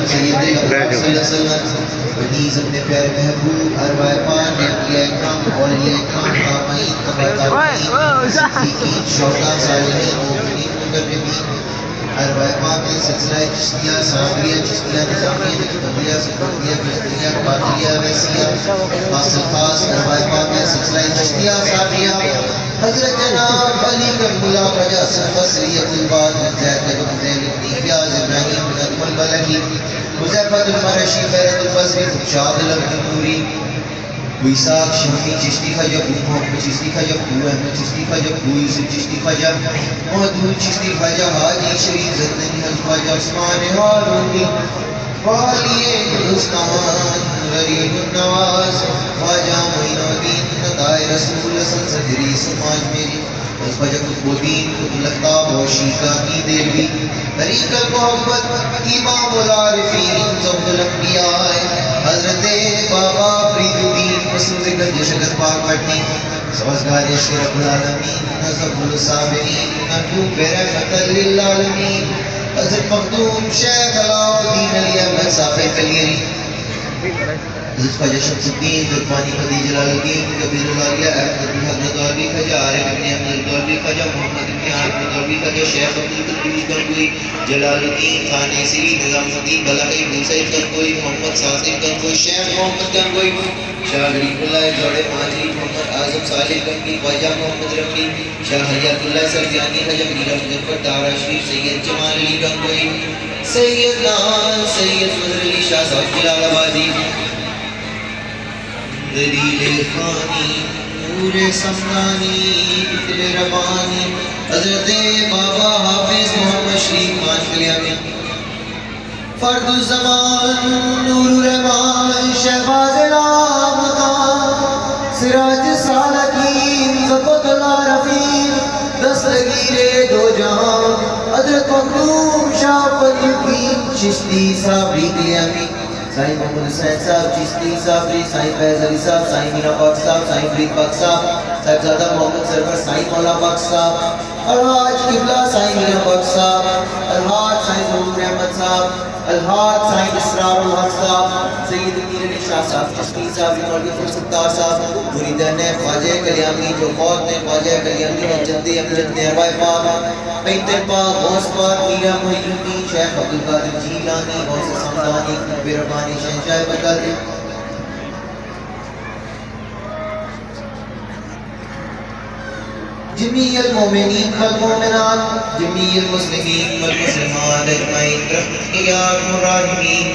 سید اقبال صلی اللہ علیہ وسلم ونیز اپنے پیارے محبوب ارواح پاک انبیاء اکرام اولیاء اکرام تابعین تبع تابعین صدیقین شہداء صالحین مومنین مقربین ارواح پاک کے سلسلہ چشتیہ صابریہ چشتیہ نظامیہ نقشبندیہ سکندیہ بجدیہ قادریہ ویسیہ خاص الخاص ارواح پاک کے سلسلہ چشتیہ صابریہ حضرت جناب علی کرم اللہ خواجہ سرفصریت الباد حضرت ابن زید ابن پیاز ابراہیم بن ادم البلخی حذیفۃ المرشی فیرت البصری شاد الابن نوری ویساق شفیع چشتی خواجہ محمد چشتی خواجہ احمد چشتی خواجہ یوسف چشتی خواجہ محدود چشتی خواجہ حاجی شریف زندنی خواجہ عثمان ہارونی والی ہندوستان غریب النواز خواجہ معین الدین ندائے رسول سنسدری سماج میری خواجہ قطب الدین قطب الافطاب و شیخہ کی دیوی طریق المحبت امام العارفین زہد الانبیاء حضرت بابا فرید الدین مسعود گنج شکر پاک پٹنی سوزگار عشق رب العالمین نظف الصابرین محبوب رحمت للعالمین حضرت مخدوم شیخ علاء الدین علی احمد صاحب کلیری حضرت خواجہ شمس الدین دربانی قدی جلال الدین کبیر العالیہ احمد بن حضرت دولوی خواجہ عارف ابن احمد دولوی خواجہ محمد ابن عارف دولوی خواجہ شیخ عبدالقدوس گنگوئی جلال الدین خانِ سری نظام الدین بلخی موسیٰ گنگوئی محمد صاحب گنگوئی شیخ محمد گنگوئی شاہ غریب اللہ جوڑے ماجری محمد اعظم صالح گنگوئی خواجہ محمد رفیع شاہ حیات اللہ سرجانی خواجہ میر مظفر دارا شریف سید جمال علی گنگوئی سید نان سید فضل علی شاہ صاحب جلال آبادی دلیل خانی نور سمنانی فکر ربانی حضرت بابا حافظ محمد شریف مان کلیانی فرد الزمان نور الرحمان شہباز العامدان سراج سالکین ضبط العارفین دستگیر دو جہاں حضرت مخدوم شاہ فضل الدین چشتی صابری کلیانی سائیں محمد حسین صاحب چشتی صابری سائیں فیض علی صاحب سائیں میرا پاک صاحب سائیں فرید پاک صاحب صاحبزادہ محمد سرور سائیں مولا پاک صاحب الحاج قبلہ سائیں میرا پاک صاحب الحاج سائیں ظہور احمد صاحب الحاج سائیں اسرار الحق صاحب سید امیر علی شاہ صاحب چشتی صاحب مولوی فضل ستار صاحب مریدان خواجہ کلیانی جو فوت نے خواجہ کلیانی جد امجد نے ارواح پاک پینتر پاک غوث پاک میرا محی الدین شیخ عبدالقادر جیلانی غوث سمدانی بربانی شہنشاہ بکادر جمیع المومنین والمومنات جمیع المسلمین والمسلمات اجمعین برحمتک یا ارحم الراحمین